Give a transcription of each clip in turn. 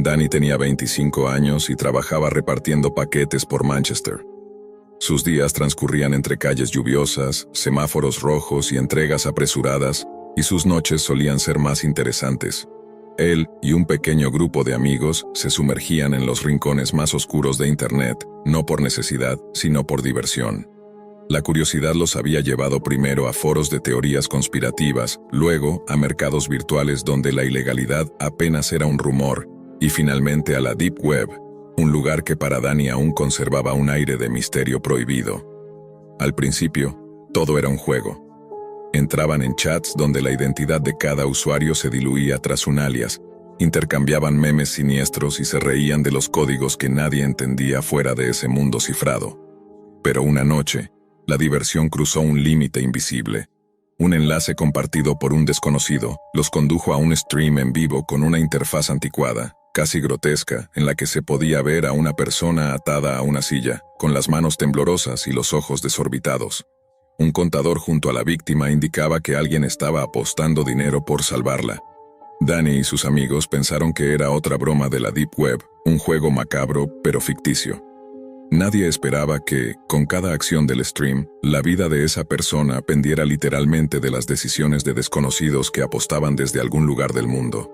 Danny tenía 25 años y trabajaba repartiendo paquetes por Manchester. Sus días transcurrían entre calles lluviosas, semáforos rojos y entregas apresuradas, y sus noches solían ser más interesantes. Él y un pequeño grupo de amigos se sumergían en los rincones más oscuros de Internet, no por necesidad, sino por diversión. La curiosidad los había llevado primero a foros de teorías conspirativas, luego a mercados virtuales donde la ilegalidad apenas era un rumor, y finalmente a la Deep Web, un lugar que para Danny aún conservaba un aire de misterio prohibido. Al principio, todo era un juego. Entraban en chats donde la identidad de cada usuario se diluía tras un alias, intercambiaban memes siniestros y se reían de los códigos que nadie entendía fuera de ese mundo cifrado. Pero una noche, la diversión cruzó un límite invisible. Un enlace compartido por un desconocido los condujo a un stream en vivo con una interfaz anticuada, casi grotesca, en la que se podía ver a una persona atada a una silla, con las manos temblorosas y los ojos desorbitados. Un contador junto a la víctima indicaba que alguien estaba apostando dinero por salvarla. Danny y sus amigos pensaron que era otra broma de la Deep Web, un juego macabro pero ficticio. Nadie esperaba que, con cada acción del stream, la vida de esa persona pendiera literalmente de las decisiones de desconocidos que apostaban desde algún lugar del mundo.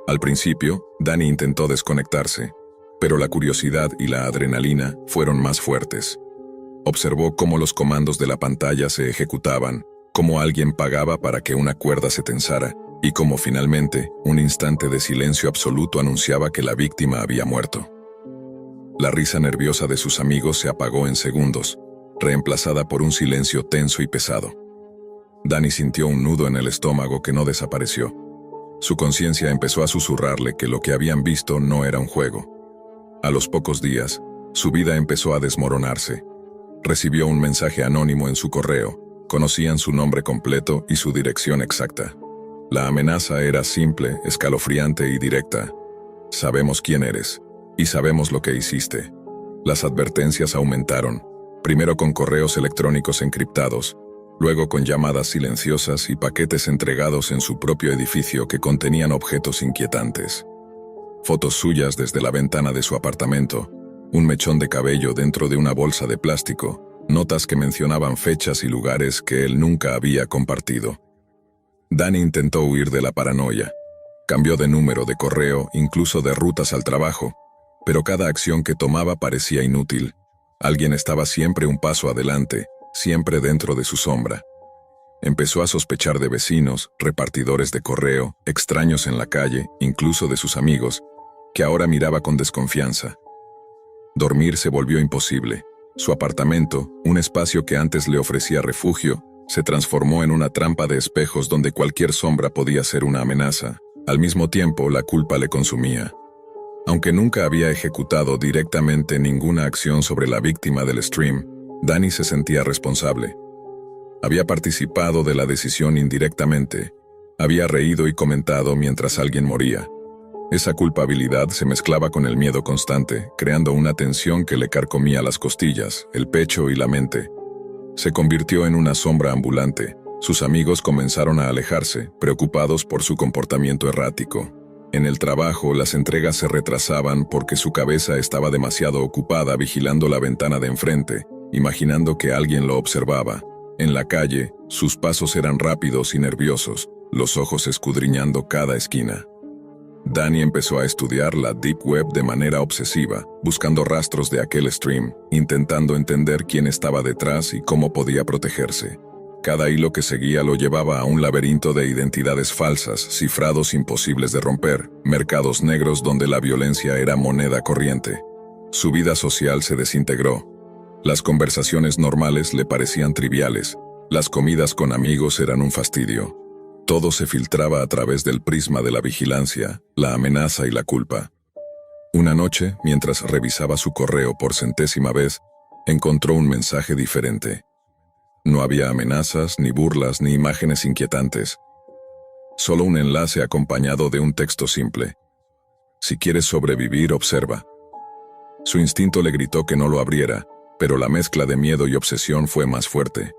Al principio, Danny intentó desconectarse, pero la curiosidad y la adrenalina fueron más fuertes. Observó cómo los comandos de la pantalla se ejecutaban, cómo alguien pagaba para que una cuerda se tensara, y cómo finalmente, un instante de silencio absoluto anunciaba que la víctima había muerto. La risa nerviosa de sus amigos se apagó en segundos, reemplazada por un silencio tenso y pesado. Danny sintió un nudo en el estómago que no desapareció. Su conciencia empezó a susurrarle que lo que habían visto no era un juego. A los pocos días, su vida empezó a desmoronarse. Recibió un mensaje anónimo en su correo. Conocían su nombre completo y su dirección exacta. La amenaza era simple, escalofriante y directa. Sabemos quién eres. Y sabemos lo que hiciste. Las advertencias aumentaron, primero con correos electrónicos encriptados, luego con llamadas silenciosas y paquetes entregados en su propio edificio que contenían objetos inquietantes. Fotos suyas desde la ventana de su apartamento, un mechón de cabello dentro de una bolsa de plástico, notas que mencionaban fechas y lugares que él nunca había compartido. Danny intentó huir de la paranoia. Cambió de número de correo, incluso de rutas al trabajo, pero cada acción que tomaba parecía inútil. Alguien estaba siempre un paso adelante, siempre dentro de su sombra. Empezó a sospechar de vecinos, repartidores de correo, extraños en la calle, incluso de sus amigos, que ahora miraba con desconfianza. Dormir se volvió imposible. Su apartamento, un espacio que antes le ofrecía refugio, se transformó en una trampa de espejos donde cualquier sombra podía ser una amenaza. Al mismo tiempo, la culpa le consumía. Aunque nunca había ejecutado directamente ninguna acción sobre la víctima del stream, Danny se sentía responsable. Había participado de la decisión indirectamente. Había reído y comentado mientras alguien moría. Esa culpabilidad se mezclaba con el miedo constante, creando una tensión que le carcomía las costillas, el pecho y la mente. Se convirtió en una sombra ambulante. Sus amigos comenzaron a alejarse, preocupados por su comportamiento errático. En el trabajo, las entregas se retrasaban porque su cabeza estaba demasiado ocupada vigilando la ventana de enfrente, imaginando que alguien lo observaba. En la calle, sus pasos eran rápidos y nerviosos, los ojos escudriñando cada esquina. Danny empezó a estudiar la Deep Web de manera obsesiva, buscando rastros de aquel stream, intentando entender quién estaba detrás y cómo podía protegerse. Cada hilo que seguía lo llevaba a un laberinto de identidades falsas, cifrados imposibles de romper, mercados negros donde la violencia era moneda corriente. Su vida social se desintegró. Las conversaciones normales le parecían triviales. Las comidas con amigos eran un fastidio. Todo se filtraba a través del prisma de la vigilancia, la amenaza y la culpa. Una noche, mientras revisaba su correo por centésima vez, encontró un mensaje diferente. No había amenazas, ni burlas, ni imágenes inquietantes. Solo un enlace acompañado de un texto simple. Si quieres sobrevivir, observa. Su instinto le gritó que no lo abriera, pero la mezcla de miedo y obsesión fue más fuerte.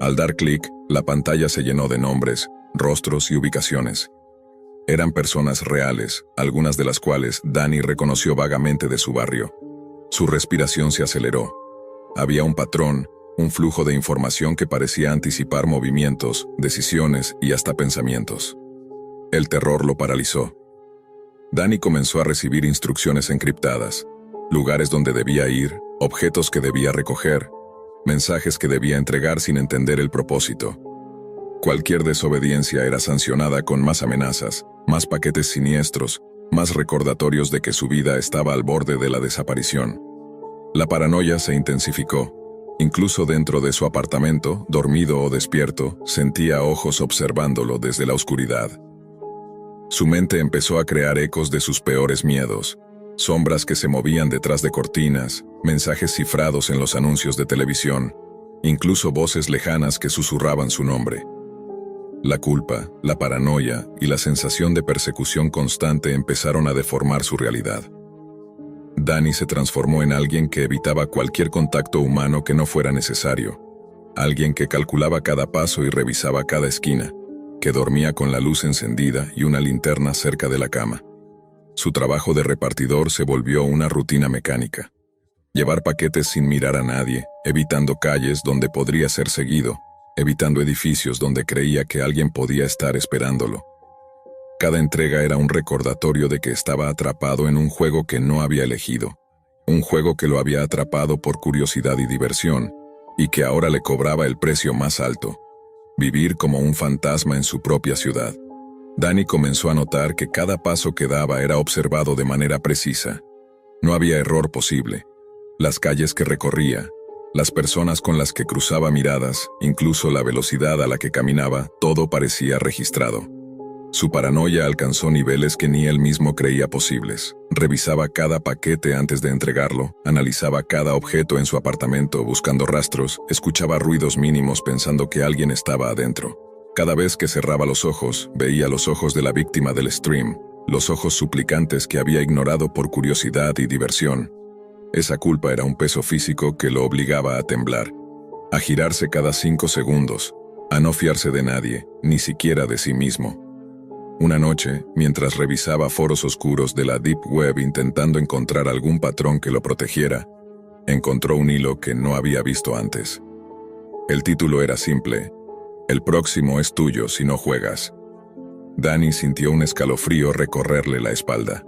Al dar clic, la pantalla se llenó de nombres, rostros y ubicaciones. Eran personas reales, algunas de las cuales Danny reconoció vagamente de su barrio. Su respiración se aceleró. Había un patrón, un flujo de información que parecía anticipar movimientos, decisiones y hasta pensamientos. El terror lo paralizó. Danny comenzó a recibir instrucciones encriptadas, lugares donde debía ir, objetos que debía recoger, mensajes que debía entregar sin entender el propósito. Cualquier desobediencia era sancionada con más amenazas, más paquetes siniestros, más recordatorios de que su vida estaba al borde de la desaparición. La paranoia se intensificó. Incluso dentro de su apartamento, dormido o despierto, sentía ojos observándolo desde la oscuridad. Su mente empezó a crear ecos de sus peores miedos, sombras que se movían detrás de cortinas, mensajes cifrados en los anuncios de televisión, incluso voces lejanas que susurraban su nombre. La culpa, la paranoia y la sensación de persecución constante empezaron a deformar su realidad. Danny se transformó en alguien que evitaba cualquier contacto humano que no fuera necesario, alguien que calculaba cada paso y revisaba cada esquina, que dormía con la luz encendida y una linterna cerca de la cama. Su trabajo de repartidor se volvió una rutina mecánica. Llevar paquetes sin mirar a nadie, evitando calles donde podría ser seguido, evitando edificios donde creía que alguien podía estar esperándolo. Cada entrega era un recordatorio de que estaba atrapado en un juego que no había elegido, un juego que lo había atrapado por curiosidad y diversión, y que ahora le cobraba el precio más alto: vivir como un fantasma en su propia ciudad. Danny comenzó a notar que cada paso que daba era observado de manera precisa. No había error posible. Las calles que recorría, las personas con las que cruzaba miradas, incluso la velocidad a la que caminaba, todo parecía registrado. Su paranoia alcanzó niveles que ni él mismo creía posibles. Revisaba cada paquete antes de entregarlo, analizaba cada objeto en su apartamento buscando rastros, escuchaba ruidos mínimos pensando que alguien estaba adentro. Cada vez que cerraba los ojos, veía los ojos de la víctima del stream, los ojos suplicantes que había ignorado por curiosidad y diversión. Esa culpa era un peso físico que lo obligaba a temblar, a girarse cada 5 segundos, a no fiarse de nadie, ni siquiera de sí mismo. Una noche, mientras revisaba foros oscuros de la Deep Web intentando encontrar algún patrón que lo protegiera, encontró un hilo que no había visto antes. El título era simple: "El próximo es tuyo si no juegas". Danny sintió un escalofrío recorrerle la espalda.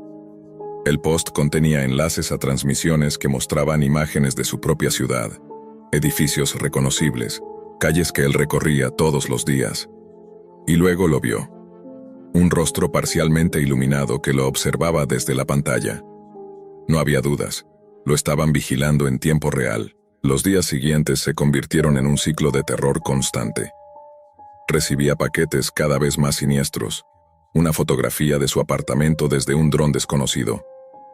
El post contenía enlaces a transmisiones que mostraban imágenes de su propia ciudad, edificios reconocibles, calles que él recorría todos los días. Y luego lo vio. Un rostro parcialmente iluminado que lo observaba desde la pantalla. No había dudas, lo estaban vigilando en tiempo real. Los días siguientes se convirtieron en un ciclo de terror constante. Recibía paquetes cada vez más siniestros. Una fotografía de su apartamento desde un dron desconocido.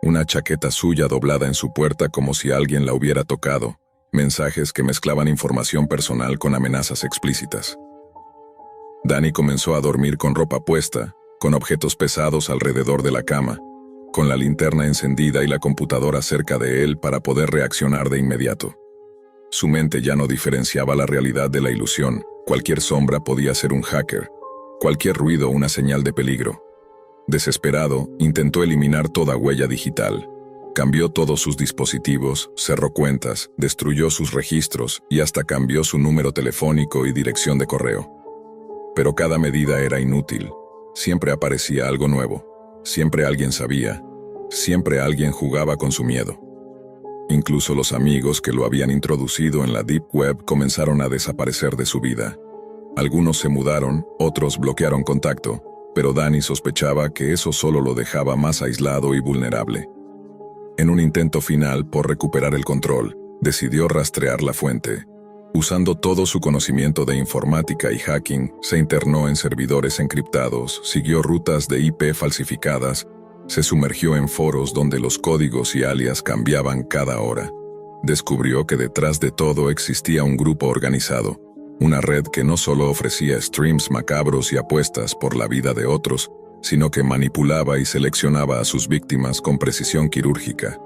Una chaqueta suya doblada en su puerta como si alguien la hubiera tocado. Mensajes que mezclaban información personal con amenazas explícitas. Danny comenzó a dormir con ropa puesta, con objetos pesados alrededor de la cama, con la linterna encendida y la computadora cerca de él para poder reaccionar de inmediato. Su mente ya no diferenciaba la realidad de la ilusión. Cualquier sombra podía ser un hacker, cualquier ruido una señal de peligro. Desesperado, intentó eliminar toda huella digital. Cambió todos sus dispositivos, cerró cuentas, destruyó sus registros y hasta cambió su número telefónico y dirección de correo. Pero cada medida era inútil. Siempre aparecía algo nuevo. Siempre alguien sabía. Siempre alguien jugaba con su miedo. Incluso los amigos que lo habían introducido en la Deep Web comenzaron a desaparecer de su vida. Algunos se mudaron, otros bloquearon contacto, pero Danny sospechaba que eso solo lo dejaba más aislado y vulnerable. En un intento final por recuperar el control, decidió rastrear la fuente. Usando todo su conocimiento de informática y hacking, se internó en servidores encriptados, siguió rutas de IP falsificadas, se sumergió en foros donde los códigos y alias cambiaban cada hora. Descubrió que detrás de todo existía un grupo organizado, una red que no solo ofrecía streams macabros y apuestas por la vida de otros, sino que manipulaba y seleccionaba a sus víctimas con precisión quirúrgica.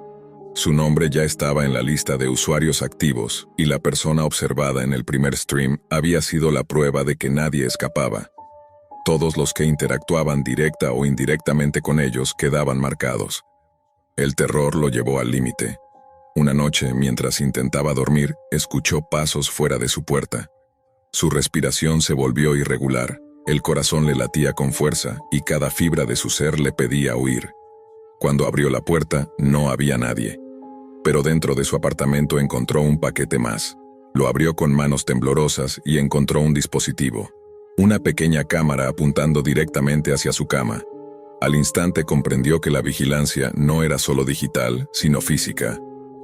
Su nombre ya estaba en la lista de usuarios activos, y la persona observada en el primer stream había sido la prueba de que nadie escapaba. todos los que interactuaban directa o indirectamente con ellos quedaban marcados. El terror lo llevó al límite. Una noche, mientras intentaba dormir, escuchó pasos fuera de su puerta. Su respiración se volvió irregular, el corazón le latía con fuerza y cada fibra de su ser le pedía huir. Cuando abrió la puerta, no había nadie. Pero dentro de su apartamento encontró un paquete más. Lo abrió con manos temblorosas y encontró un dispositivo. Una pequeña cámara apuntando directamente hacia su cama. Al instante comprendió que la vigilancia no era solo digital, sino física.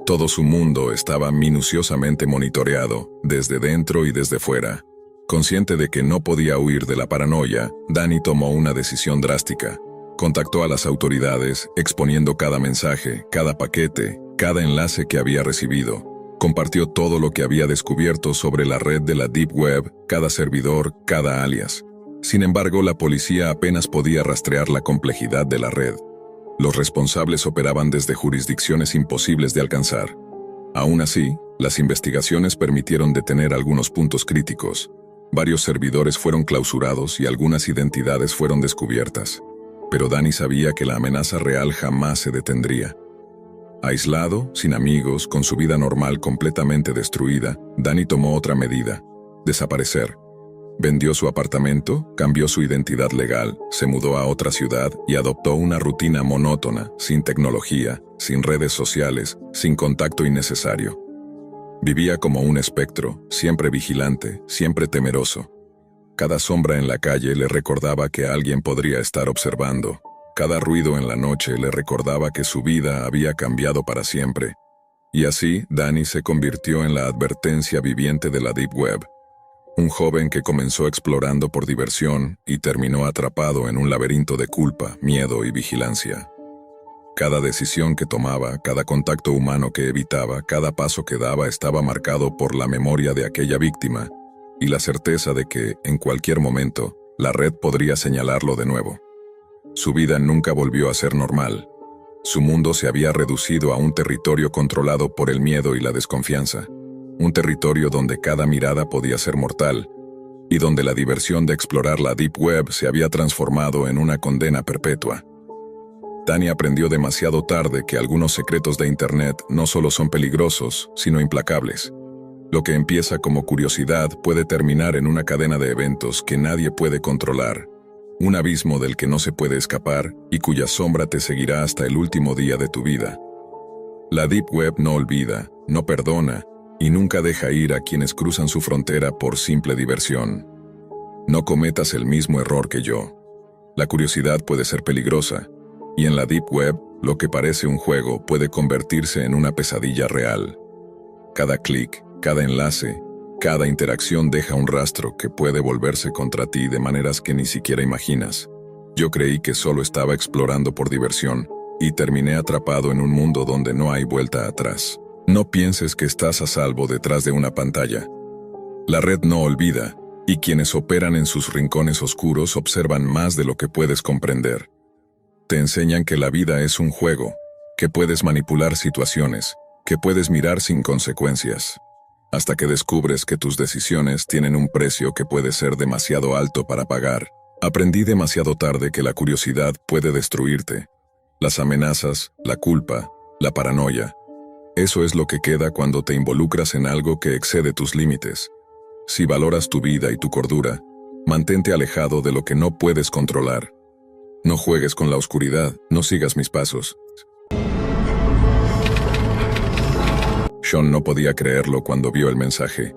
Todo su mundo estaba minuciosamente monitoreado, desde dentro y desde fuera. Consciente de que no podía huir de la paranoia, Danny tomó una decisión drástica. Contactó a las autoridades, exponiendo cada mensaje, cada paquete, cada enlace que había recibido. Compartió todo lo que había descubierto sobre la red de la Deep Web, cada servidor, cada alias. Sin embargo, la policía apenas podía rastrear la complejidad de la red. Los responsables operaban desde jurisdicciones imposibles de alcanzar. Aún así, las investigaciones permitieron detener algunos puntos críticos. Varios servidores fueron clausurados y algunas identidades fueron descubiertas. Pero Danny sabía que la amenaza real jamás se detendría. Aislado, sin amigos, con su vida normal completamente destruida, Danny tomó otra medida: desaparecer. Vendió su apartamento, cambió su identidad legal, se mudó a otra ciudad y adoptó una rutina monótona, sin tecnología, sin redes sociales, sin contacto innecesario. Vivía como un espectro, siempre vigilante, siempre temeroso. Cada sombra en la calle le recordaba que alguien podría estar observando. Cada ruido en la noche le recordaba que su vida había cambiado para siempre. Y así, Danny se convirtió en la advertencia viviente de la Deep Web. Un joven que comenzó explorando por diversión y terminó atrapado en un laberinto de culpa, miedo y vigilancia. Cada decisión que tomaba, cada contacto humano que evitaba, cada paso que daba estaba marcado por la memoria de aquella víctima y la certeza de que, en cualquier momento, la red podría señalarlo de nuevo. Su vida nunca volvió a ser normal. Su mundo se había reducido a un territorio controlado por el miedo y la desconfianza. Un territorio donde cada mirada podía ser mortal, y donde la diversión de explorar la Deep Web se había transformado en una condena perpetua. Danny aprendió demasiado tarde que algunos secretos de Internet no solo son peligrosos, sino implacables. Lo que empieza como curiosidad puede terminar en una cadena de eventos que nadie puede controlar, un abismo del que no se puede escapar y cuya sombra te seguirá hasta el último día de tu vida. La Deep Web no olvida, no perdona, y nunca deja ir a quienes cruzan su frontera por simple diversión. No cometas el mismo error que yo. La curiosidad puede ser peligrosa, y en la Deep Web, lo que parece un juego puede convertirse en una pesadilla real. Cada clic, cada enlace, cada interacción deja un rastro que puede volverse contra ti de maneras que ni siquiera imaginas. Yo creí que solo estaba explorando por diversión, y terminé atrapado en un mundo donde no hay vuelta atrás. No pienses que estás a salvo detrás de una pantalla. La red no olvida, y quienes operan en sus rincones oscuros observan más de lo que puedes comprender. Te enseñan que la vida es un juego, que puedes manipular situaciones, que puedes mirar sin consecuencias, hasta que descubres que tus decisiones tienen un precio que puede ser demasiado alto para pagar. Aprendí demasiado tarde que la curiosidad puede destruirte. Las amenazas, la culpa, la paranoia. Eso es lo que queda cuando te involucras en algo que excede tus límites. Si valoras tu vida y tu cordura, mantente alejado de lo que no puedes controlar. No juegues con la oscuridad, no sigas mis pasos. Sean no podía creerlo cuando vio el mensaje.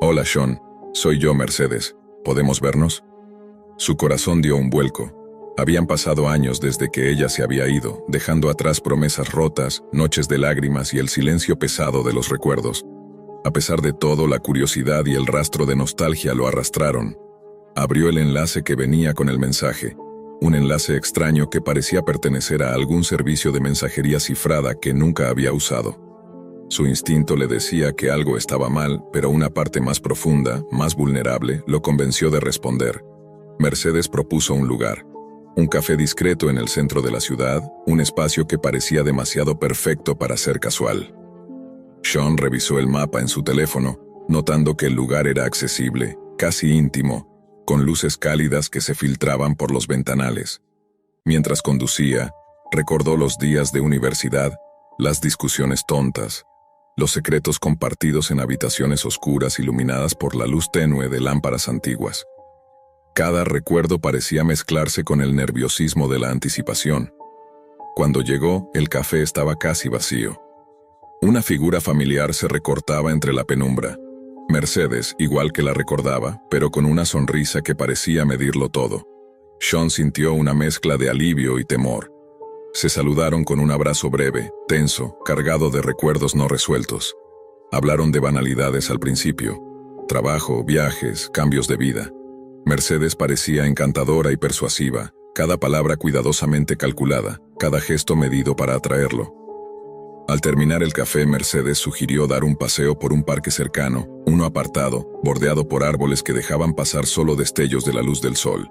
Hola Sean, soy yo Mercedes, ¿podemos vernos? Su corazón dio un vuelco. Habían pasado años desde que ella se había ido, dejando atrás promesas rotas, noches de lágrimas y el silencio pesado de los recuerdos. A pesar de todo, la curiosidad y el rastro de nostalgia lo arrastraron. Abrió el enlace que venía con el mensaje, un enlace extraño que parecía pertenecer a algún servicio de mensajería cifrada que nunca había usado. Su instinto le decía que algo estaba mal, pero una parte más profunda, más vulnerable, lo convenció de responder. Mercedes propuso un lugar. Un café discreto en el centro de la ciudad, un espacio que parecía demasiado perfecto para ser casual. Sean revisó el mapa en su teléfono, notando que el lugar era accesible, casi íntimo, con luces cálidas que se filtraban por los ventanales. Mientras conducía, recordó los días de universidad, las discusiones tontas, los secretos compartidos en habitaciones oscuras iluminadas por la luz tenue de lámparas antiguas. Cada recuerdo parecía mezclarse con el nerviosismo de la anticipación. Cuando llegó, el café estaba casi vacío. Una figura familiar se recortaba entre la penumbra. Mercedes, igual que la recordaba, pero con una sonrisa que parecía medirlo todo. Sean sintió una mezcla de alivio y temor. Se saludaron con un abrazo breve, tenso, cargado de recuerdos no resueltos. Hablaron de banalidades al principio: trabajo, viajes, cambios de vida. Mercedes parecía encantadora y persuasiva, cada palabra cuidadosamente calculada, cada gesto medido para atraerlo. Al terminar el café, Mercedes sugirió dar un paseo por un parque cercano, uno apartado, bordeado por árboles que dejaban pasar solo destellos de la luz del sol.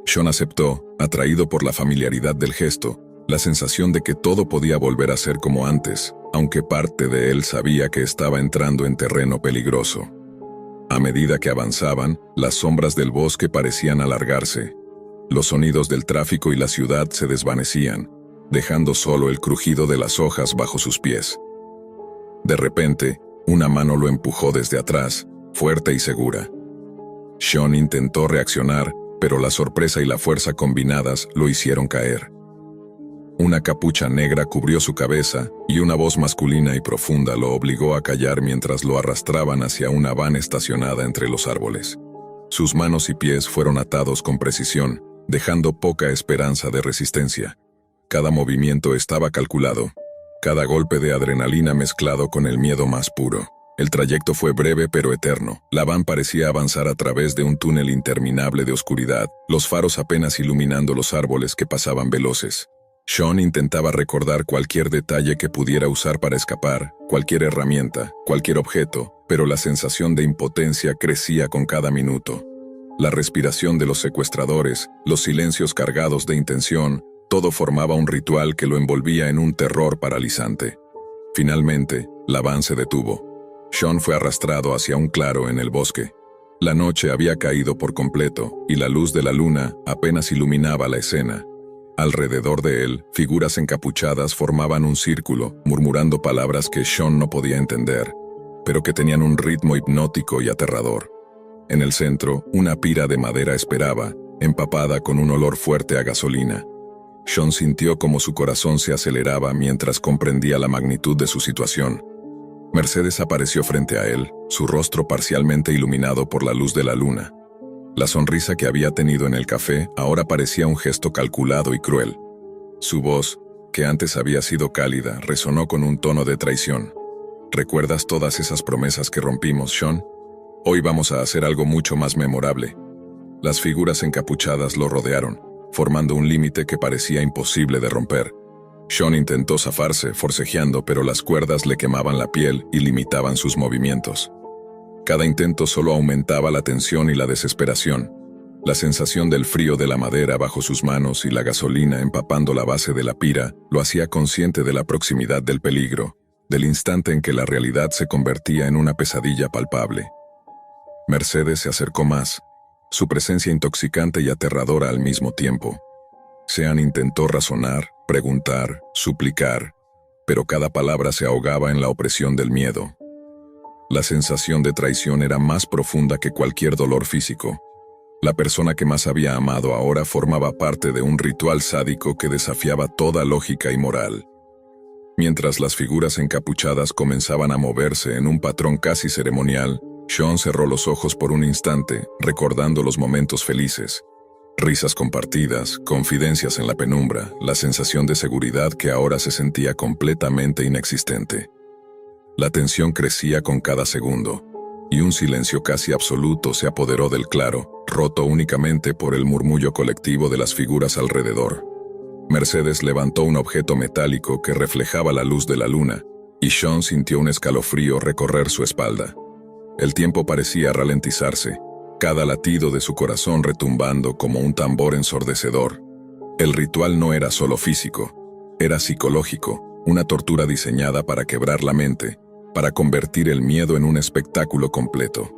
Sean aceptó, atraído por la familiaridad del gesto, la sensación de que todo podía volver a ser como antes, aunque parte de él sabía que estaba entrando en terreno peligroso. A medida que avanzaban, las sombras del bosque parecían alargarse. Los sonidos del tráfico y la ciudad se desvanecían, dejando solo el crujido de las hojas bajo sus pies. De repente, una mano lo empujó desde atrás, fuerte y segura. Sean intentó reaccionar, pero la sorpresa y la fuerza combinadas lo hicieron caer. Una capucha negra cubrió su cabeza y una voz masculina y profunda lo obligó a callar mientras lo arrastraban hacia una van estacionada entre los árboles. Sus manos y pies fueron atados con precisión, dejando poca esperanza de resistencia. Cada movimiento estaba calculado, cada golpe de adrenalina mezclado con el miedo más puro. El trayecto fue breve pero eterno. La van parecía avanzar a través de un túnel interminable de oscuridad, los faros apenas iluminando los árboles que pasaban veloces. Sean intentaba recordar cualquier detalle que pudiera usar para escapar, cualquier herramienta, cualquier objeto, pero la sensación de impotencia crecía con cada minuto. La respiración de los secuestradores, los silencios cargados de intención, todo formaba un ritual que lo envolvía en un terror paralizante. Finalmente, la van se detuvo. Sean fue arrastrado hacia un claro en el bosque. La noche había caído por completo, y la luz de la luna apenas iluminaba la escena. Alrededor de él, figuras encapuchadas formaban un círculo, murmurando palabras que Sean no podía entender, pero que tenían un ritmo hipnótico y aterrador. En el centro, una pira de madera esperaba, empapada con un olor fuerte a gasolina. Sean sintió como su corazón se aceleraba mientras comprendía la magnitud de su situación. Mercedes apareció frente a él, su rostro parcialmente iluminado por la luz de la luna. La sonrisa que había tenido en el café ahora parecía un gesto calculado y cruel. Su voz, que antes había sido cálida, resonó con un tono de traición. ¿Recuerdas todas esas promesas que rompimos, Sean? Hoy vamos a hacer algo mucho más memorable. Las figuras encapuchadas lo rodearon, formando un límite que parecía imposible de romper. Sean intentó zafarse, forcejeando, pero las cuerdas le quemaban la piel y limitaban sus movimientos. Cada intento solo aumentaba la tensión y la desesperación. La sensación del frío de la madera bajo sus manos y la gasolina empapando la base de la pira lo hacía consciente de la proximidad del peligro, del instante en que la realidad se convertía en una pesadilla palpable. Mercedes se acercó más, su presencia intoxicante y aterradora al mismo tiempo. Sean intentó razonar, preguntar, suplicar, pero cada palabra se ahogaba en la opresión del miedo. La sensación de traición era más profunda que cualquier dolor físico. La persona que más había amado ahora formaba parte de un ritual sádico que desafiaba toda lógica y moral. Mientras las figuras encapuchadas comenzaban a moverse en un patrón casi ceremonial, Sean cerró los ojos por un instante, recordando los momentos felices. Risas compartidas, confidencias en la penumbra, la sensación de seguridad que ahora se sentía completamente inexistente. La tensión crecía con cada segundo, y un silencio casi absoluto se apoderó del claro, roto únicamente por el murmullo colectivo de las figuras alrededor. Mercedes levantó un objeto metálico que reflejaba la luz de la luna, y Sean sintió un escalofrío recorrer su espalda. El tiempo parecía ralentizarse, cada latido de su corazón retumbando como un tambor ensordecedor. El ritual no era solo físico, era psicológico, una tortura diseñada para quebrar la mente, para convertir el miedo en un espectáculo completo.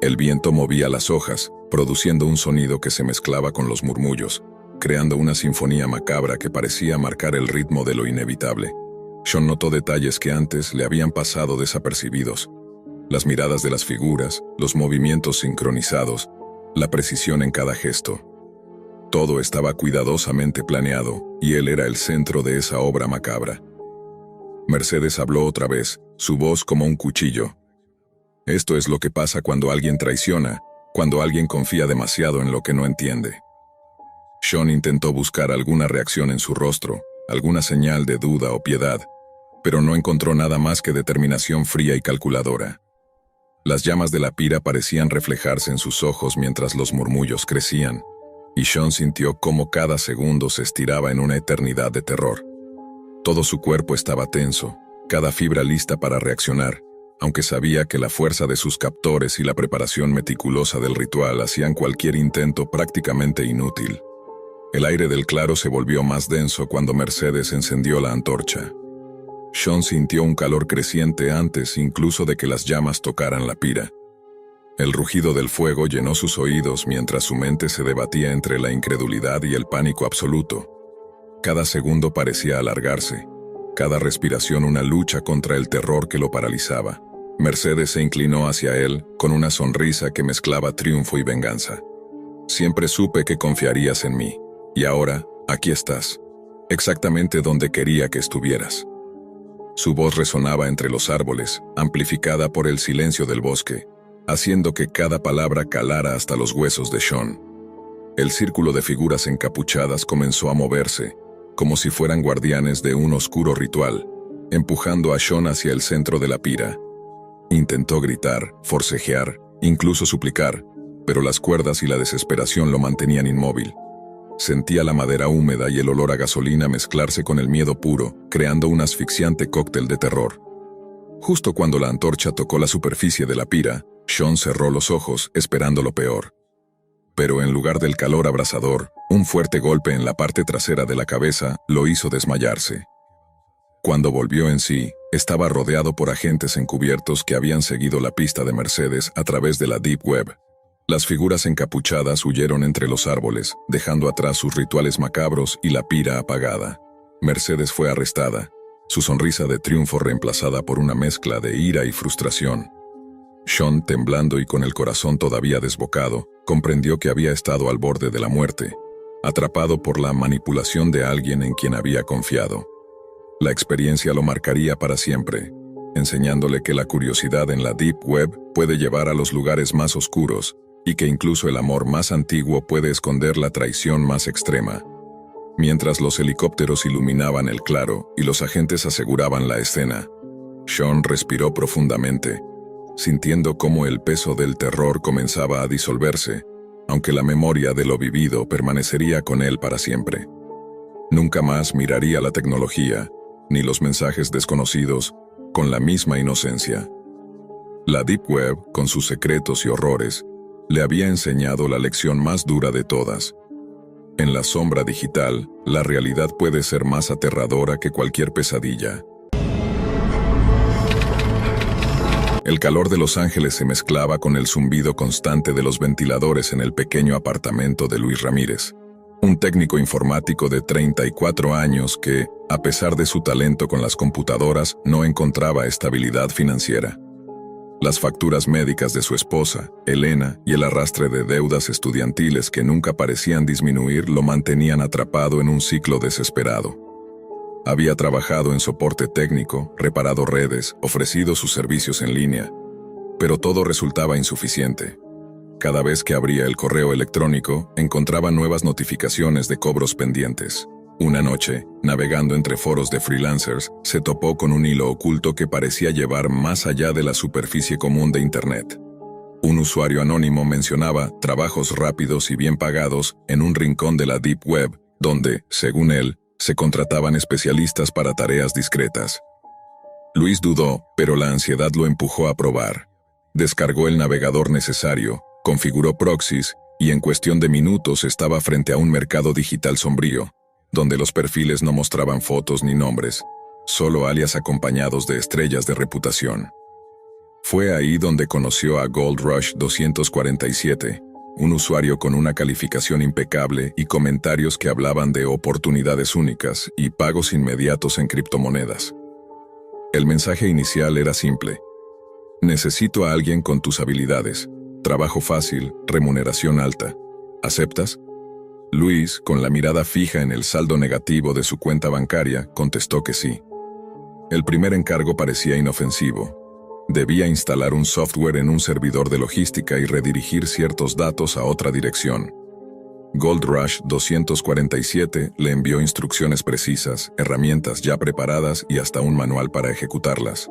El viento movía las hojas, produciendo un sonido que se mezclaba con los murmullos, creando una sinfonía macabra que parecía marcar el ritmo de lo inevitable. Sean notó detalles que antes le habían pasado desapercibidos. Las miradas de las figuras, los movimientos sincronizados, la precisión en cada gesto. Todo estaba cuidadosamente planeado, y él era el centro de esa obra macabra. Mercedes habló otra vez, su voz como un cuchillo. Esto es lo que pasa cuando alguien traiciona, cuando alguien confía demasiado en lo que no entiende. Sean intentó buscar alguna reacción en su rostro, alguna señal de duda o piedad, pero no encontró nada más que determinación fría y calculadora. Las llamas de la pira parecían reflejarse en sus ojos mientras los murmullos crecían, y Sean sintió cómo cada segundo se estiraba en una eternidad de terror. Todo su cuerpo estaba tenso, cada fibra lista para reaccionar, aunque sabía que la fuerza de sus captores y la preparación meticulosa del ritual hacían cualquier intento prácticamente inútil. El aire del claro se volvió más denso cuando Mercedes encendió la antorcha. Sean sintió un calor creciente antes incluso de que las llamas tocaran la pira. El rugido del fuego llenó sus oídos mientras su mente se debatía entre la incredulidad y el pánico absoluto. Cada segundo parecía alargarse, cada respiración una lucha contra el terror que lo paralizaba. Mercedes se inclinó hacia él con una sonrisa que mezclaba triunfo y venganza. Siempre supe que confiarías en mí, y ahora, aquí estás, exactamente donde quería que estuvieras. Su voz resonaba entre los árboles, amplificada por el silencio del bosque, haciendo que cada palabra calara hasta los huesos de Sean. El círculo de figuras encapuchadas comenzó a moverse, como si fueran guardianes de un oscuro ritual, empujando a Sean hacia el centro de la pira. Intentó gritar, forcejear, incluso suplicar, pero las cuerdas y la desesperación lo mantenían inmóvil. Sentía la madera húmeda y el olor a gasolina mezclarse con el miedo puro, creando un asfixiante cóctel de terror. Justo cuando la antorcha tocó la superficie de la pira, Sean cerró los ojos, esperando lo peor. Pero en lugar del calor abrasador, un fuerte golpe en la parte trasera de la cabeza lo hizo desmayarse. Cuando volvió en sí, estaba rodeado por agentes encubiertos que habían seguido la pista de Mercedes a través de la Deep Web. Las figuras encapuchadas huyeron entre los árboles, dejando atrás sus rituales macabros y la pira apagada. Mercedes fue arrestada, su sonrisa de triunfo reemplazada por una mezcla de ira y frustración. Sean, temblando y con el corazón todavía desbocado, comprendió que había estado al borde de la muerte, atrapado por la manipulación de alguien en quien había confiado. La experiencia lo marcaría para siempre, enseñándole que la curiosidad en la Deep Web puede llevar a los lugares más oscuros, y que incluso el amor más antiguo puede esconder la traición más extrema. Mientras los helicópteros iluminaban el claro y los agentes aseguraban la escena, Sean respiró profundamente, sintiendo cómo el peso del terror comenzaba a disolverse, aunque la memoria de lo vivido permanecería con él para siempre. Nunca más miraría la tecnología, ni los mensajes desconocidos, con la misma inocencia. La Deep Web, con sus secretos y horrores, le había enseñado la lección más dura de todas. En la sombra digital, la realidad puede ser más aterradora que cualquier pesadilla. El calor de Los Ángeles se mezclaba con el zumbido constante de los ventiladores en el pequeño apartamento de Luis Ramírez, un técnico informático de 34 años que, a pesar de su talento con las computadoras, no encontraba estabilidad financiera. Las facturas médicas de su esposa, Elena, y el arrastre de deudas estudiantiles que nunca parecían disminuir lo mantenían atrapado en un ciclo desesperado. Había trabajado en soporte técnico, reparado redes, ofrecido sus servicios en línea, pero todo resultaba insuficiente. Cada vez que abría el correo electrónico, encontraba nuevas notificaciones de cobros pendientes. Una noche, navegando entre foros de freelancers, se topó con un hilo oculto que parecía llevar más allá de la superficie común de Internet. Un usuario anónimo mencionaba trabajos rápidos y bien pagados en un rincón de la Deep Web, donde, según él, se contrataban especialistas para tareas discretas. Luis dudó, pero la ansiedad lo empujó a probar. Descargó el navegador necesario, configuró proxies, y en cuestión de minutos estaba frente a un mercado digital sombrío, donde los perfiles no mostraban fotos ni nombres, solo alias acompañados de estrellas de reputación. Fue ahí donde conoció a Gold Rush 247, un usuario con una calificación impecable y comentarios que hablaban de oportunidades únicas y pagos inmediatos en criptomonedas. El mensaje inicial era simple: necesito a alguien con tus habilidades, trabajo fácil, remuneración alta. ¿Aceptas? Luis, con la mirada fija en el saldo negativo de su cuenta bancaria, contestó que sí. El primer encargo parecía inofensivo. Debía instalar un software en un servidor de logística y redirigir ciertos datos a otra dirección. Gold Rush 247 le envió instrucciones precisas, herramientas ya preparadas y hasta un manual para ejecutarlas.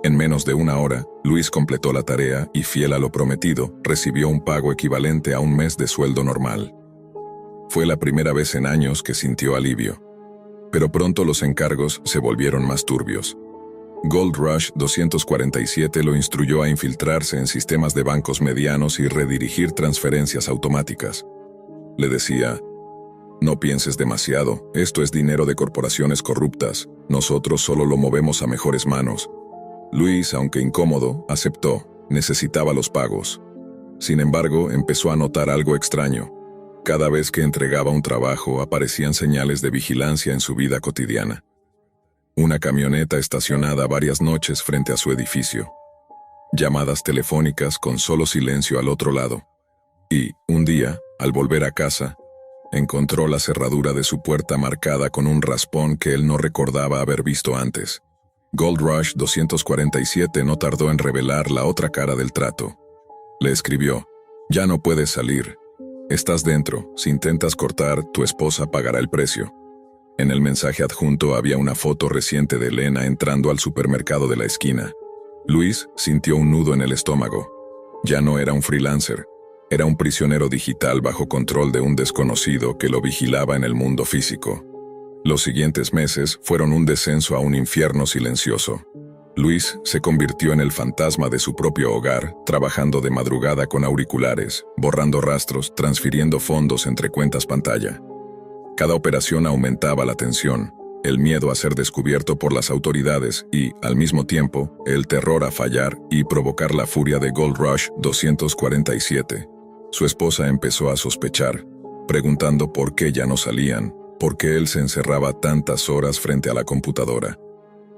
En menos de una hora, Luis completó la tarea y, fiel a lo prometido, recibió un pago equivalente a un mes de sueldo normal. Fue la primera vez en años que sintió alivio. Pero pronto los encargos se volvieron más turbios. Gold Rush 247 lo instruyó a infiltrarse en sistemas de bancos medianos y redirigir transferencias automáticas. Le decía: no pienses demasiado, esto es dinero de corporaciones corruptas, nosotros solo lo movemos a mejores manos. Luis, aunque incómodo, aceptó, necesitaba los pagos. Sin embargo, empezó a notar algo extraño. Cada vez que entregaba un trabajo, aparecían señales de vigilancia en su vida cotidiana. Una camioneta estacionada varias noches frente a su edificio. Llamadas telefónicas con solo silencio al otro lado. Y, un día, al volver a casa, encontró la cerradura de su puerta marcada con un raspón que él no recordaba haber visto antes. Gold Rush 247 no tardó en revelar la otra cara del trato. Le escribió: ya no puedes salir. Estás dentro, si intentas cortar, tu esposa pagará el precio. En el mensaje adjunto había una foto reciente de Elena entrando al supermercado de la esquina. Luis sintió un nudo en el estómago. Ya no era un freelancer, era un prisionero digital bajo control de un desconocido que lo vigilaba en el mundo físico. Los siguientes meses fueron un descenso a un infierno silencioso. Luis se convirtió en el fantasma de su propio hogar, trabajando de madrugada con auriculares, borrando rastros, transfiriendo fondos entre cuentas pantalla. Cada operación aumentaba la tensión, el miedo a ser descubierto por las autoridades y, al mismo tiempo, el terror a fallar y provocar la furia de Gold Rush 247. Su esposa empezó a sospechar, preguntando por qué ya no salían, por qué él se encerraba tantas horas frente a la computadora.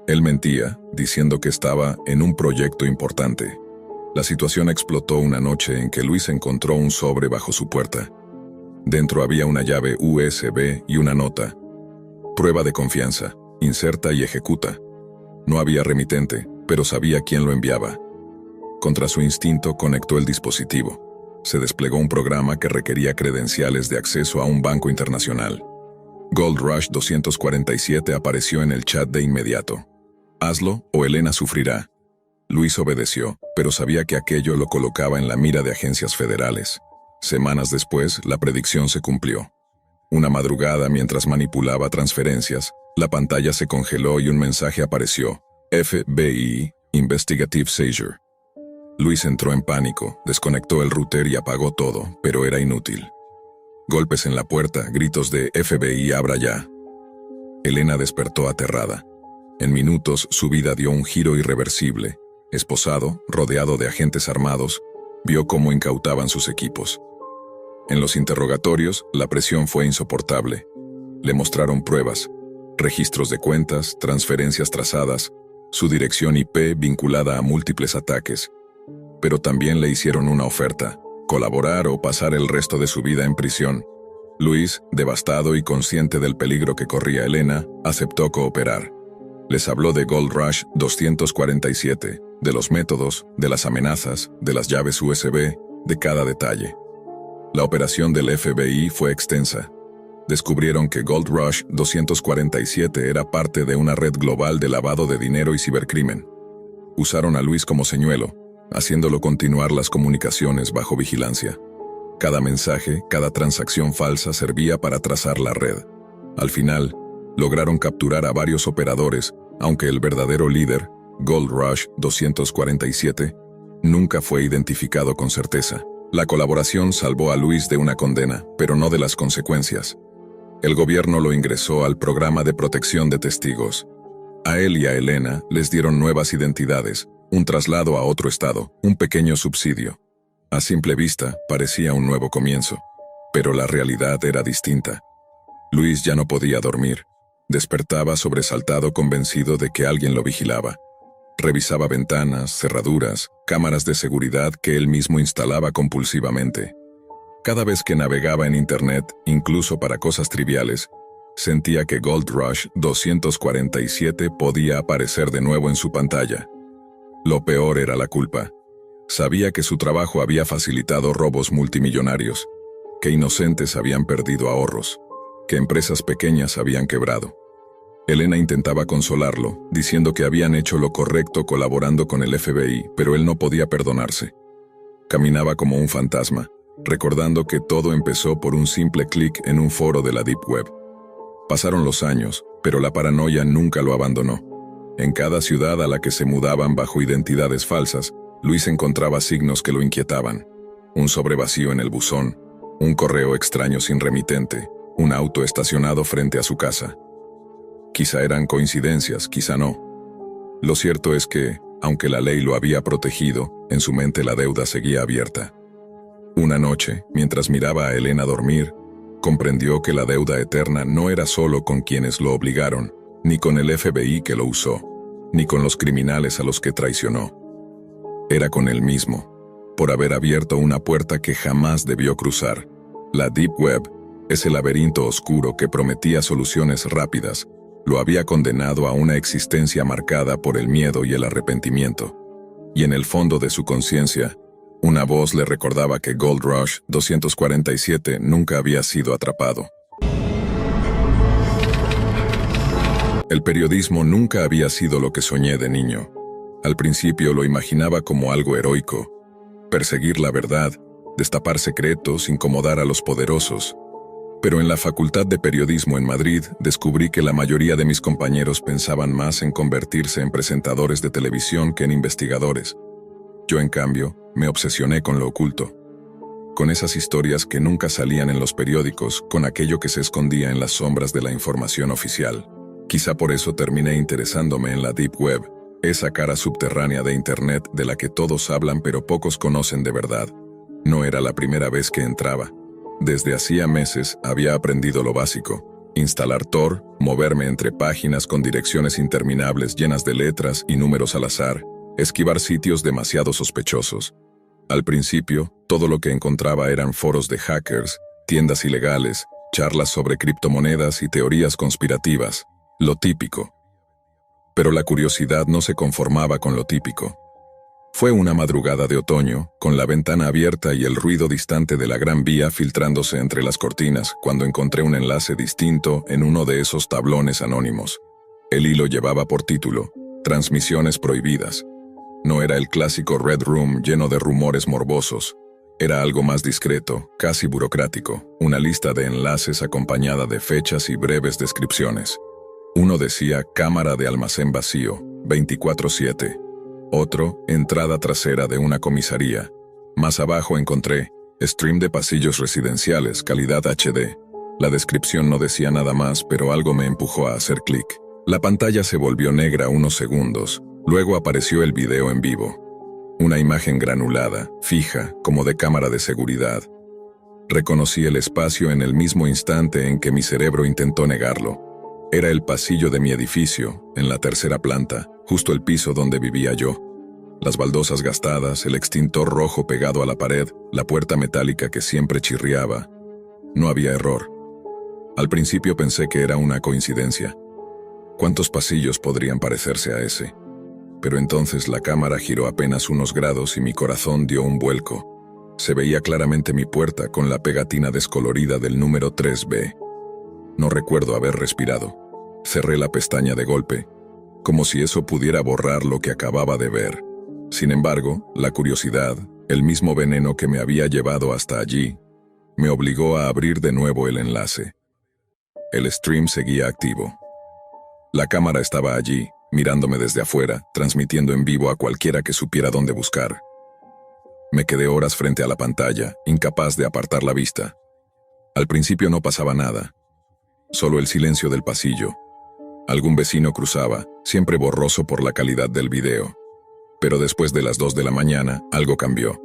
Él mentía, diciendo que estaba en un proyecto importante. La situación explotó una noche en que Luis encontró un sobre bajo su puerta. Dentro había una llave USB y una nota. Prueba de confianza, inserta y ejecuta. No había remitente, pero sabía quién lo enviaba. Contra su instinto conectó el dispositivo. Se desplegó un programa que requería credenciales de acceso a un banco internacional. Gold Rush 247 apareció en el chat de inmediato. Hazlo o Elena sufrirá. Luis obedeció, pero sabía que aquello lo colocaba en la mira de agencias federales. Semanas después, la predicción se cumplió. Una madrugada, mientras manipulaba transferencias, la pantalla se congeló y un mensaje apareció: FBI, Investigative Seizure. Luis entró en pánico, desconectó el router y apagó todo, pero era inútil. Golpes en la puerta, gritos de FBI, abra ya. Elena despertó aterrada. En minutos, su vida dio un giro irreversible. Esposado, rodeado de agentes armados, vio cómo incautaban sus equipos. En los interrogatorios, la presión fue insoportable. Le mostraron pruebas, registros de cuentas, transferencias trazadas, su dirección IP vinculada a múltiples ataques. Pero también le hicieron una oferta: colaborar o pasar el resto de su vida en prisión. Luis, devastado y consciente del peligro que corría Elena, aceptó cooperar. Les habló de Gold Rush 247, de los métodos, de las amenazas, de las llaves USB, de cada detalle. La operación del FBI fue extensa. Descubrieron que Gold Rush 247 era parte de una red global de lavado de dinero y cibercrimen. Usaron a Luis como señuelo, haciéndolo continuar las comunicaciones bajo vigilancia. Cada mensaje, cada transacción falsa servía para trazar la red. Al final, lograron capturar a varios operadores, aunque el verdadero líder, Gold Rush 247, nunca fue identificado con certeza. La colaboración salvó a Luis de una condena, pero no de las consecuencias. El gobierno lo ingresó al programa de protección de testigos. A él y a Elena les dieron nuevas identidades, un traslado a otro estado, un pequeño subsidio. A simple vista, parecía un nuevo comienzo, pero la realidad era distinta. Luis ya no podía dormir. Despertaba sobresaltado, convencido de que alguien lo vigilaba. Revisaba ventanas, cerraduras, cámaras de seguridad que él mismo instalaba compulsivamente. Cada vez que navegaba en Internet, incluso para cosas triviales, sentía que Gold Rush 247 podía aparecer de nuevo en su pantalla. Lo peor era la culpa. Sabía que su trabajo había facilitado robos multimillonarios, que inocentes habían perdido ahorros, que empresas pequeñas habían quebrado. Elena intentaba consolarlo, diciendo que habían hecho lo correcto colaborando con el FBI, pero él no podía perdonarse. Caminaba como un fantasma, recordando que todo empezó por un simple clic en un foro de la Deep Web. Pasaron los años, pero la paranoia nunca lo abandonó. En cada ciudad a la que se mudaban bajo identidades falsas, Luis encontraba signos que lo inquietaban. Un sobre vacío en el buzón, un correo extraño sin remitente, un auto estacionado frente a su casa. Quizá eran coincidencias, quizá no. Lo cierto es que, aunque la ley lo había protegido, en su mente la deuda seguía abierta. Una noche, mientras miraba a Elena dormir, comprendió que la deuda eterna no era solo con quienes lo obligaron, ni con el FBI que lo usó, ni con los criminales a los que traicionó. Era con él mismo, por haber abierto una puerta que jamás debió cruzar. La Deep Web, ese laberinto oscuro que prometía soluciones rápidas, lo había condenado a una existencia marcada por el miedo y el arrepentimiento. Y en el fondo de su conciencia, una voz le recordaba que Gold Rush 247 nunca había sido atrapado. El periodismo nunca había sido lo que soñé de niño. Al principio lo imaginaba como algo heroico. Perseguir la verdad, destapar secretos, incomodar a los poderosos. Pero en la Facultad de Periodismo en Madrid descubrí que la mayoría de mis compañeros pensaban más en convertirse en presentadores de televisión que en investigadores. Yo, en cambio, me obsesioné con lo oculto. Con esas historias que nunca salían en los periódicos, con aquello que se escondía en las sombras de la información oficial. Quizá por eso terminé interesándome en la Deep Web, esa cara subterránea de Internet de la que todos hablan pero pocos conocen de verdad. No era la primera vez que entraba. Desde hacía meses había aprendido lo básico: instalar Tor, moverme entre páginas con direcciones interminables llenas de letras y números al azar, esquivar sitios demasiado sospechosos. Al principio, todo lo que encontraba eran foros de hackers, tiendas ilegales, charlas sobre criptomonedas y teorías conspirativas, lo típico. Pero la curiosidad no se conformaba con lo típico. Fue una madrugada de otoño, con la ventana abierta y el ruido distante de la Gran Vía filtrándose entre las cortinas, cuando encontré un enlace distinto en uno de esos tablones anónimos. El hilo llevaba por título: Transmisiones prohibidas. No era el clásico Red Room lleno de rumores morbosos. Era algo más discreto, casi burocrático, una lista de enlaces acompañada de fechas y breves descripciones. Uno decía cámara de almacén vacío, 24/7. Otro, entrada trasera de una comisaría. Más abajo encontré, stream de pasillos residenciales, calidad HD. La descripción no decía nada más, pero algo me empujó a hacer clic. La pantalla se volvió negra unos segundos, luego apareció el video en vivo. Una imagen granulada, fija, como de cámara de seguridad. Reconocí el espacio en el mismo instante en que mi cerebro intentó negarlo. Era el pasillo de mi edificio, en la tercera planta, justo el piso donde vivía yo. Las baldosas gastadas, el extintor rojo pegado a la pared, la puerta metálica que siempre chirriaba. No había error. Al principio pensé que era una coincidencia. ¿Cuántos pasillos podrían parecerse a ese? Pero entonces la cámara giró apenas unos grados y mi corazón dio un vuelco. Se veía claramente mi puerta con la pegatina descolorida del número 3B. No recuerdo haber respirado. Cerré la pestaña de golpe, como si eso pudiera borrar lo que acababa de ver. Sin embargo, la curiosidad, el mismo veneno que me había llevado hasta allí, me obligó a abrir de nuevo el enlace. El stream seguía activo. La cámara estaba allí, mirándome desde afuera, transmitiendo en vivo a cualquiera que supiera dónde buscar. Me quedé horas frente a la pantalla, incapaz de apartar la vista. Al principio no pasaba nada. Solo el silencio del pasillo. Algún vecino cruzaba, siempre borroso por la calidad del video. Pero después de las 2 de la mañana, algo cambió.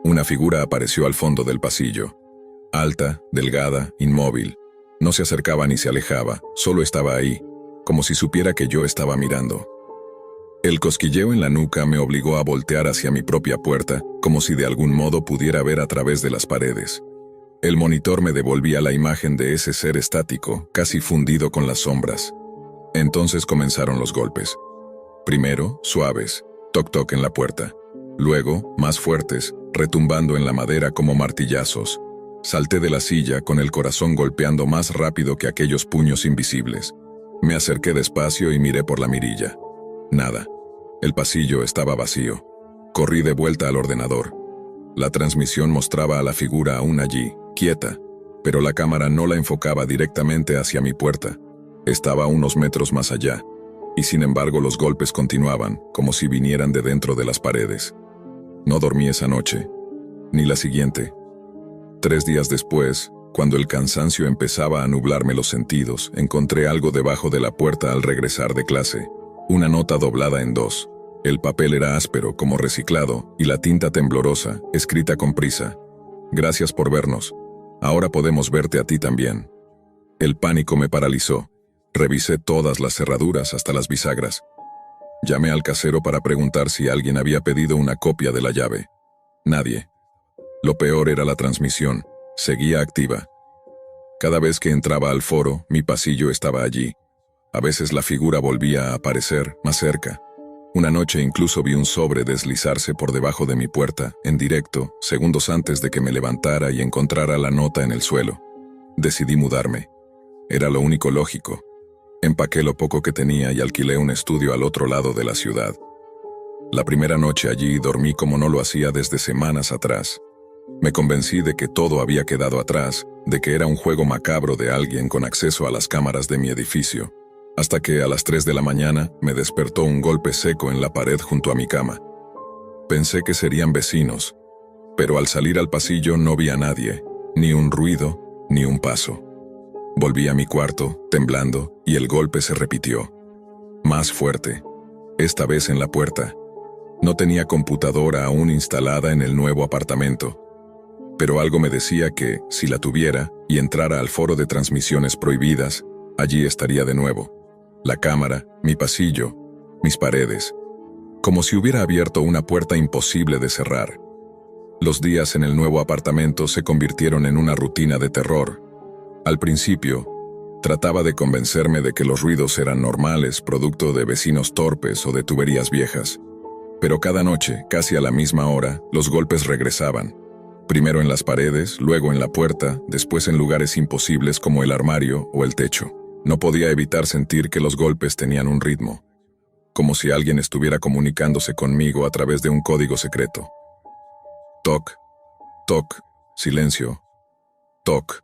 Una figura apareció al fondo del pasillo. Alta, delgada, inmóvil. No se acercaba ni se alejaba, solo estaba ahí, como si supiera que yo estaba mirando. El cosquilleo en la nuca me obligó a voltear hacia mi propia puerta, como si de algún modo pudiera ver a través de las paredes. El monitor me devolvía la imagen de ese ser estático, casi fundido con las sombras. Entonces comenzaron los golpes. Primero, suaves, toc-toc en la puerta. Luego, más fuertes, retumbando en la madera como martillazos. Salté de la silla con el corazón golpeando más rápido que aquellos puños invisibles. Me acerqué despacio y miré por la mirilla. Nada. El pasillo estaba vacío. Corrí de vuelta al ordenador. La transmisión mostraba a la figura aún allí, quieta, pero la cámara no la enfocaba directamente hacia mi puerta. Estaba a unos metros más allá, y sin embargo los golpes continuaban, como si vinieran de dentro de las paredes. No dormí esa noche, ni la siguiente. 3 días después, cuando el cansancio empezaba a nublarme los sentidos, encontré algo debajo de la puerta al regresar de clase. Una nota doblada en 2. El papel era áspero, como reciclado, y la tinta temblorosa, escrita con prisa. Gracias por vernos. Ahora podemos verte a ti también. El pánico me paralizó. Revisé todas las cerraduras hasta las bisagras. Llamé al casero para preguntar si alguien había pedido una copia de la llave. Nadie. Lo peor era la transmisión. Seguía activa. Cada vez que entraba al foro, mi pasillo estaba allí. A veces la figura volvía a aparecer, más cerca. Una noche incluso vi un sobre deslizarse por debajo de mi puerta, en directo, segundos antes de que me levantara y encontrara la nota en el suelo. Decidí mudarme. Era lo único lógico. Empaqué lo poco que tenía y alquilé un estudio al otro lado de la ciudad. La primera noche allí dormí como no lo hacía desde semanas atrás. Me convencí de que todo había quedado atrás, de que era un juego macabro de alguien con acceso a las cámaras de mi edificio. Hasta que a las 3 de la mañana me despertó un golpe seco en la pared junto a mi cama. Pensé que serían vecinos, pero al salir al pasillo no vi a nadie, ni un ruido, ni un paso. Volví a mi cuarto, temblando, y el golpe se repitió. Más fuerte, esta vez en la puerta. No tenía computadora aún instalada en el nuevo apartamento, pero algo me decía que, si la tuviera, y entrara al foro de transmisiones prohibidas, allí estaría de nuevo. La cámara, mi pasillo, mis paredes. Como si hubiera abierto una puerta imposible de cerrar. Los días en el nuevo apartamento se convirtieron en una rutina de terror. Al principio, trataba de convencerme de que los ruidos eran normales, producto de vecinos torpes o de tuberías viejas. Pero cada noche, casi a la misma hora, los golpes regresaban. Primero en las paredes, luego en la puerta, después en lugares imposibles como el armario o el techo. No podía evitar sentir que los golpes tenían un ritmo, como si alguien estuviera comunicándose conmigo a través de un código secreto. Toc, toc, silencio, toc.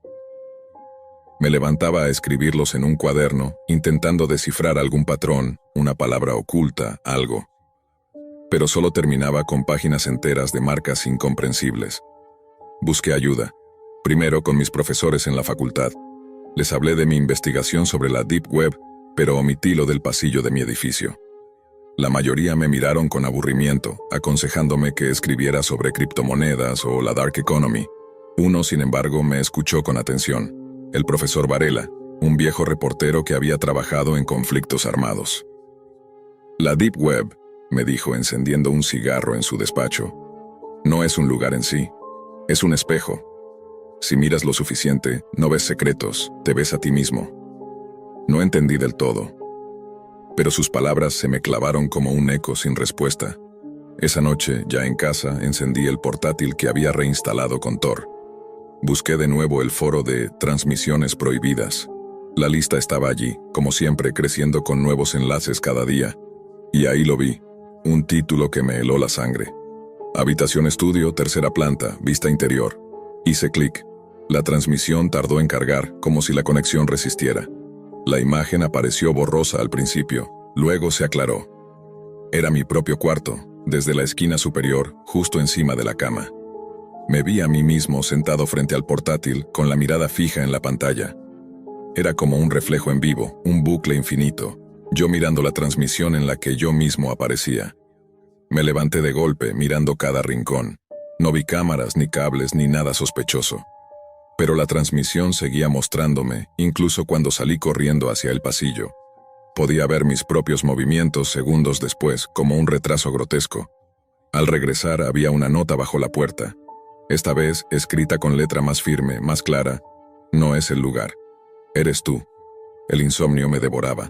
Me levantaba a escribirlos en un cuaderno, intentando descifrar algún patrón, una palabra oculta, algo. Pero solo terminaba con páginas enteras de marcas incomprensibles. Busqué ayuda, primero con mis profesores en la facultad. Les hablé de mi investigación sobre la Deep Web, pero omití lo del pasillo de mi edificio. La mayoría me miraron con aburrimiento, aconsejándome que escribiera sobre criptomonedas o la Dark Economy. Uno, sin embargo, me escuchó con atención. El profesor Varela, un viejo reportero que había trabajado en conflictos armados. La Deep Web, me dijo encendiendo un cigarro en su despacho, no es un lugar en sí, es un espejo. Si miras lo suficiente, no ves secretos, te ves a ti mismo. No entendí del todo, pero sus palabras se me clavaron como un eco sin respuesta. Esa noche, ya en casa, encendí el portátil que había reinstalado con Tor. Busqué de nuevo el foro de transmisiones prohibidas. La lista estaba allí, como siempre, creciendo con nuevos enlaces cada día. Y ahí lo vi, un título que me heló la sangre. Habitación estudio, tercera planta, vista interior. Hice clic. La transmisión tardó en cargar, como si la conexión resistiera. La imagen apareció borrosa al principio, luego se aclaró. Era mi propio cuarto, desde la esquina superior, justo encima de la cama. Me vi a mí mismo sentado frente al portátil, con la mirada fija en la pantalla. Era como un reflejo en vivo, un bucle infinito, yo mirando la transmisión en la que yo mismo aparecía. Me levanté de golpe, mirando cada rincón. No vi cámaras, ni cables, ni nada sospechoso. Pero la transmisión seguía mostrándome, incluso cuando salí corriendo hacia el pasillo. Podía ver mis propios movimientos segundos después, como un retraso grotesco. Al regresar había una nota bajo la puerta. Esta vez, escrita con letra más firme, más clara: no es el lugar. Eres tú. El insomnio me devoraba.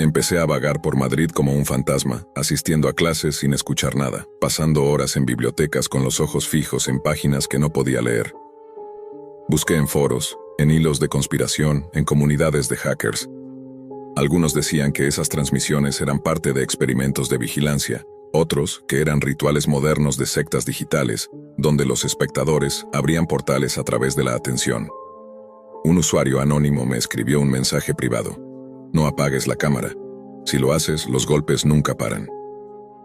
Empecé a vagar por Madrid como un fantasma, asistiendo a clases sin escuchar nada, pasando horas en bibliotecas con los ojos fijos en páginas que no podía leer. Busqué en foros, en hilos de conspiración, en comunidades de hackers. Algunos decían que esas transmisiones eran parte de experimentos de vigilancia, otros que eran rituales modernos de sectas digitales, donde los espectadores abrían portales a través de la atención. Un usuario anónimo me escribió un mensaje privado: no apagues la cámara. Si lo haces, los golpes nunca paran.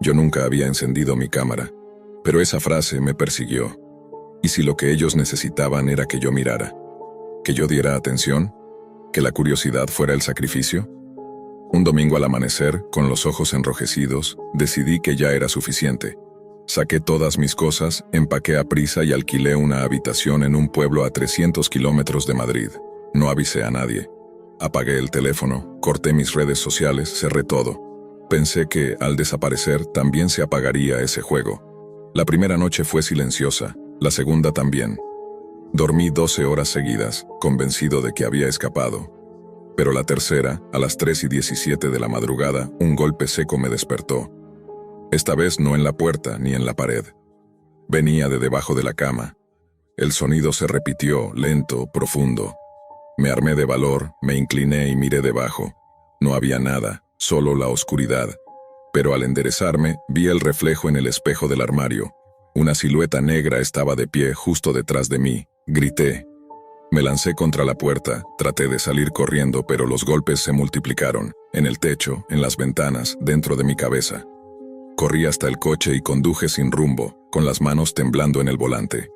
Yo nunca había encendido mi cámara, pero esa frase me persiguió. ¿Y si lo que ellos necesitaban era que yo mirara? ¿Que yo diera atención? ¿Que la curiosidad fuera el sacrificio? Un domingo al amanecer, con los ojos enrojecidos, decidí que ya era suficiente. Saqué todas mis cosas, empaqué a prisa y alquilé una habitación en un pueblo a 300 kilómetros de Madrid. No avisé a nadie. Apagué el teléfono, corté mis redes sociales, cerré todo. Pensé que, al desaparecer, también se apagaría ese juego. La primera noche fue silenciosa, la segunda también. Dormí 12 horas seguidas, convencido de que había escapado. Pero la tercera, a las 3:17 de la madrugada, un golpe seco me despertó. Esta vez no en la puerta ni en la pared. Venía de debajo de la cama. El sonido se repitió, lento, profundo. Me armé de valor, me incliné y miré debajo. No había nada, solo la oscuridad. Pero al enderezarme, vi el reflejo en el espejo del armario. Una silueta negra estaba de pie justo detrás de mí. Grité. Me lancé contra la puerta, traté de salir corriendo, pero los golpes se multiplicaron, en el techo, en las ventanas, dentro de mi cabeza. Corrí hasta el coche y conduje sin rumbo, con las manos temblando en el volante.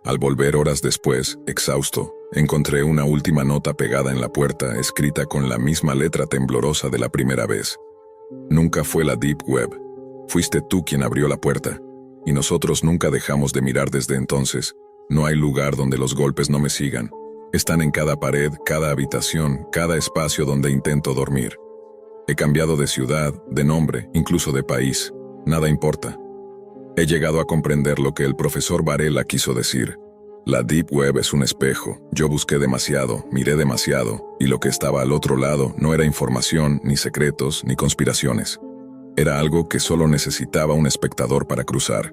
Al volver horas después, exhausto, encontré una última nota pegada en la puerta, escrita con la misma letra temblorosa de la primera vez. Nunca fue la Deep Web. Fuiste tú quien abrió la puerta. Y nosotros nunca dejamos de mirar desde entonces. No hay lugar donde los golpes no me sigan. Están en cada pared, cada habitación, cada espacio donde intento dormir. He cambiado de ciudad, de nombre, incluso de país. Nada importa. He llegado a comprender lo que el profesor Varela quiso decir. La Deep Web es un espejo. Yo busqué demasiado, miré demasiado, y lo que estaba al otro lado no era información, ni secretos, ni conspiraciones. Era algo que solo necesitaba un espectador para cruzar.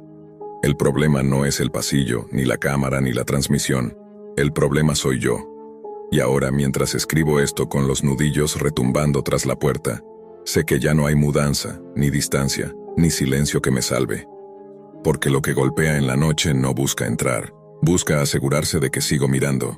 El problema no es el pasillo, ni la cámara, ni la transmisión. El problema soy yo. Y ahora, mientras escribo esto con los nudillos retumbando tras la puerta, sé que ya no hay mudanza, ni distancia, ni silencio que me salve. Porque lo que golpea en la noche no busca entrar, busca asegurarse de que sigo mirando.